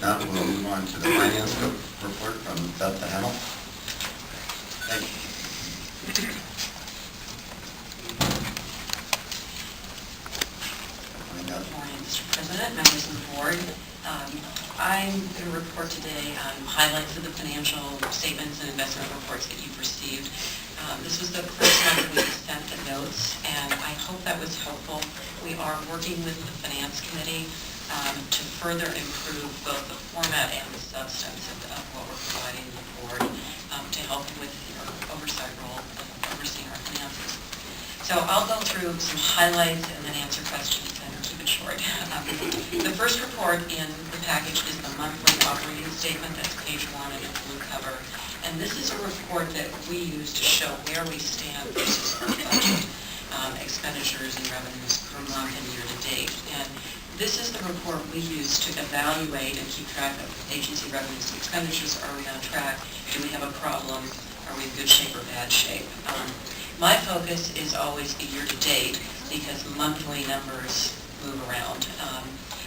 not, we'll move on to the finance report from Beth Hamel. Thank you. Good morning, Mr. President, members of the board. I'm going to report today on highlights of the financial statements and investment reports that you've received. This was the first time that we sent the notes, and I hope that was helpful. We are working with the Finance Committee to further improve both the format and the substance of what we're providing the board to help with your oversight role of overseeing our finances. So I'll go through some highlights and then answer questions and keep it short. The first report in the package is the monthly operating statement. That's page 1 in the blue cover. And this is a report that we use to show where we stand versus our budget, expenditures and revenues per month and year to date. And this is the report we use to evaluate and keep track of agency revenues and expenditures. Are we on track? Do we have a problem? Are we in good shape or bad shape? My focus is always year to date because monthly numbers move around.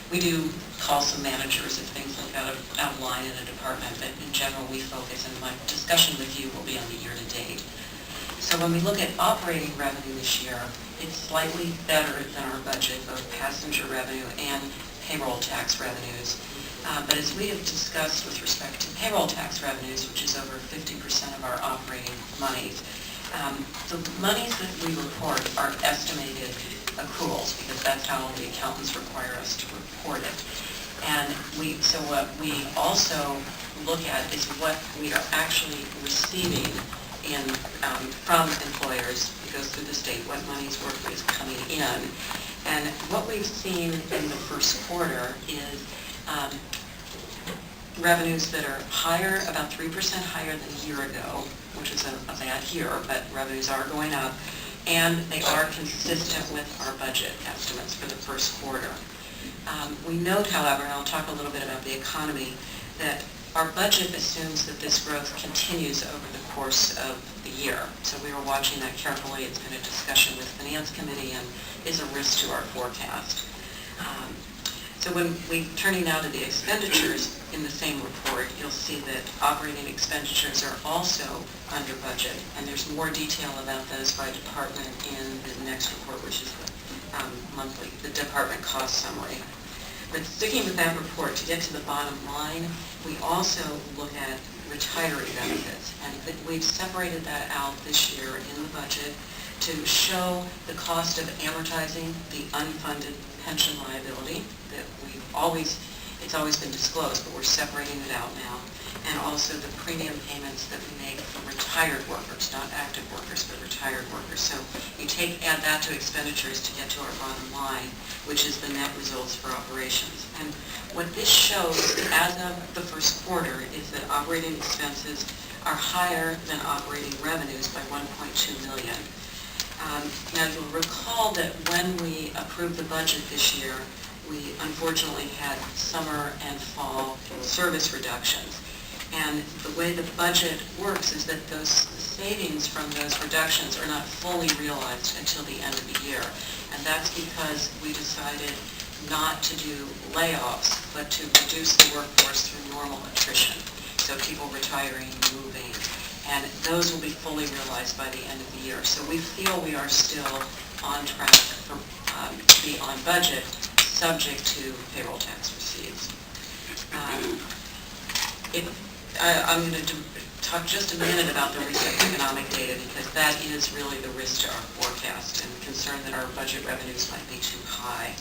We do call some managers if things look out of line in a department, but in general we focus, and my discussion with you will be on the year to date. So when we look at operating revenue this year, it's slightly better than our budget, both passenger revenue and payroll tax revenues. But as we have discussed with respect to payroll tax revenues, which is over 50% of our operating monies, the monies that we report are estimated accruals because that's how the accountants require us to report it. And so what we also look at is what we are actually receiving from employers. It goes through the state, what money's worth is coming in. And what we've seen in the first quarter is revenues that are higher, about 3% higher than a year ago, which is a bad year, but revenues are going up, and they are consistent with our budget estimates for the first quarter. We note, however, and I'll talk a little bit about the economy, that our budget assumes that this growth continues over the course of the year. So we are watching that carefully. It's been a discussion with the Finance Committee and is a risk to our forecast. So when turning now to the expenditures in the same report, you'll see that operating expenditures are also under budget, and there's more detail about those by department in the next report, which is the department cost summary. But sticking with that report, to get to the bottom line, we also look at retiree benefits, and we've separated that out this year in the budget to show the cost of amortizing the unfunded pension liability that it's always been disclosed, but we're separating it out now, and also the premium payments that we make for retired workers, not active workers, but retired workers. So you add that to expenditures to get to our bottom line, which is the net results for operations. And what this shows as of the first quarter is that operating expenses are higher than operating revenues by $1.2 million. Now you'll recall that when we approved the budget this year, we unfortunately had summer and fall service reductions. And the way the budget works is that those savings from those reductions are not fully realized until the end of the year. And that's because we decided not to do layoffs, but to reduce the workforce through normal attrition. So people retiring, moving, and those will be fully realized by the end of the year. So we feel we are still on track to be on budget, subject to payroll tax receipts. I'm going to talk just a minute about the recent economic data because that is really the risk to our forecast and concern that our budget revenues might be too high.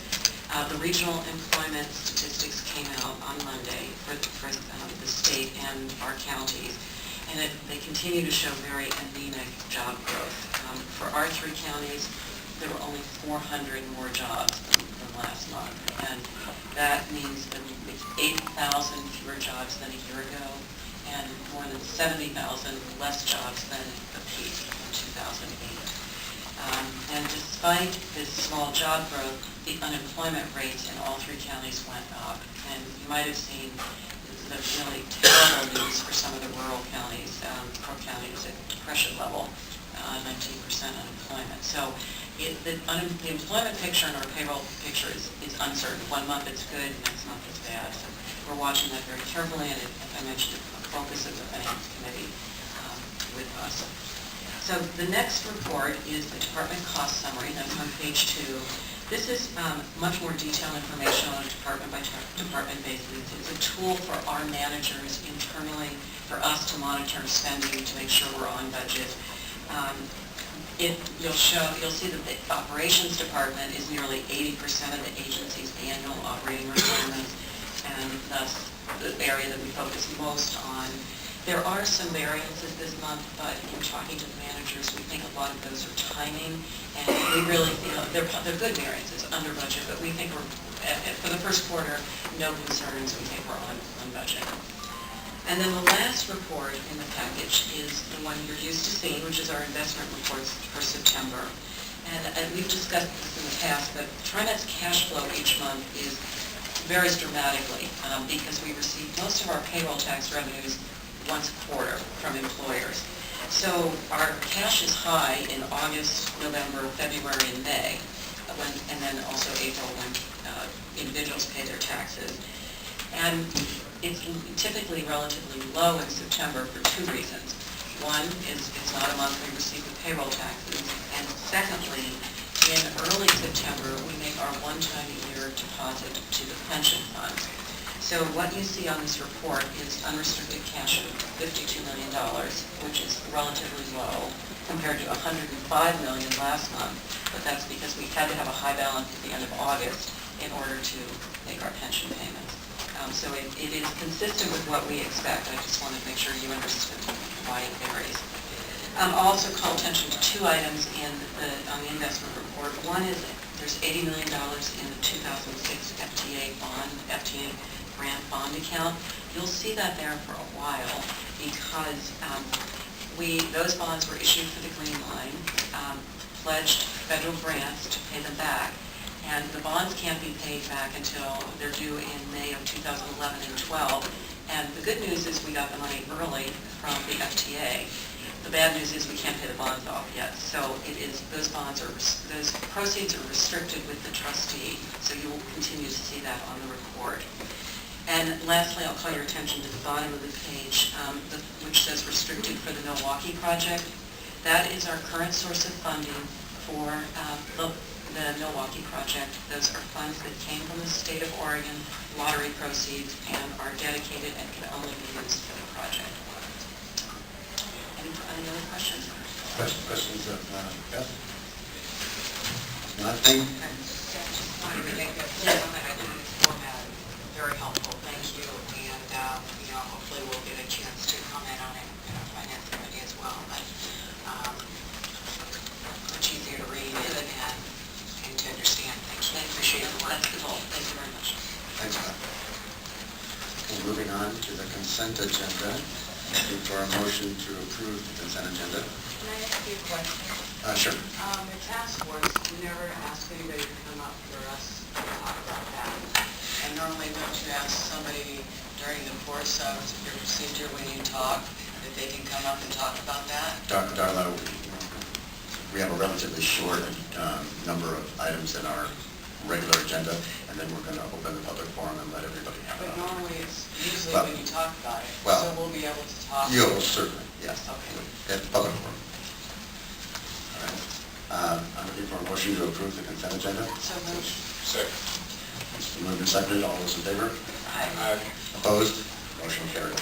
The regional employment statistics came out on Monday for the state and our counties, and they continue to show very anemic job growth. For our 3 counties, there were only 400 more jobs than last month, and that means that it's 8,000 fewer jobs than a year ago, and more than 70,000 less jobs than the peak in 2008. And despite this small job growth, the unemployment rates in all 3 counties went up. And you might have seen the really terrible news for some of the rural counties. Cook County was at depression level, 19% unemployment. So the employment picture and our payroll picture is uncertain. One month it's good, next month it's bad. So we're watching that very carefully, and as I mentioned, a focus of the Finance Committee with us. So the next report is the department cost summary. That's on page 2. This is much more detailed information on a department basis. It's a tool for our managers internally, for us to monitor spending to make sure we're on budget. You'll see that the operations department is nearly 80% of the agency's annual operating requirements, and thus the area that we focus most on. There are some variances this month, but in talking to the managers, we think a lot of those are timing, and we really feel they're good variances, under budget, but we think we're, for the first quarter, no concerns, we think we're on budget. And then the last report in the package is the one you're used to seeing, which is our investment reports for September. And we've discussed this in the past, but TriMet's cash flow each month varies dramatically because we receive most of our payroll tax revenues once a quarter from employers. So our cash is high in August, November, February, and May, and then also April when individuals pay their taxes. And it's typically relatively low in September for 2 reasons. One is it's not a month we receive the payroll taxes, and secondly, in early September, we make our one-time a year deposit to the pension fund. So what you see on this report is unrestricted cash of $52 million, which is relatively low compared to $105 million last month, but that's because we had to have a high balance at the end of August in order to make our pension payments. So it is consistent with what we expect. I just wanted to make sure you understood why it varies. I'll also call attention to 2 items on the investment report. One is there's $80 million in the 2006 FTA grant bond account. You'll see that there for a while because those bonds were issued for the Green Line, pledged federal grants to pay them back, and the bonds can't be paid back until they're due in May of 2011 and 12. And the good news is we got the money early from the FTA. The bad news is we can't pay the bonds off yet. So those proceeds are restricted with the trustee. So you will continue to see that on the report. And lastly, I'll call your attention to the bottom of the page, which says restricted for the Milwaukee project. That is our current source of funding for the Milwaukee project. Those are funds that came from the state of Oregon, lottery proceeds, and are dedicated and can only be used for the project. Any other questions? Questions of Beth? Nothing? I just wanted to make a comment. I think this format is very helpful. Thank you. And, hopefully we'll get a chance to comment on it in our finance committee as well. But much easier to read and to understand. Thank you. I appreciate the work. That's the goal. Thank you very much. Thanks, Beth. Okay, moving on to the consent agenda. Looking for a motion to approve the consent agenda. Can I ask you a question? Sure. The task force, we never ask anybody to come up for us to talk about that. And normally don't you ask somebody during the course of your procedure when you talk, if they can come up and talk about that? Darla, we have a relatively short number of items in our regular agenda, and then we're going to open the public forum and let everybody have it. But normally it's usually Well, when you talk about it, well, so we'll be able to talk. You'll certainly, yes. Okay. At the public forum. All right. I'm looking for a motion to approve the consent agenda. So moved. Second. It's been moved and seconded. All those in favor? Aye. Opposed? Motion carries.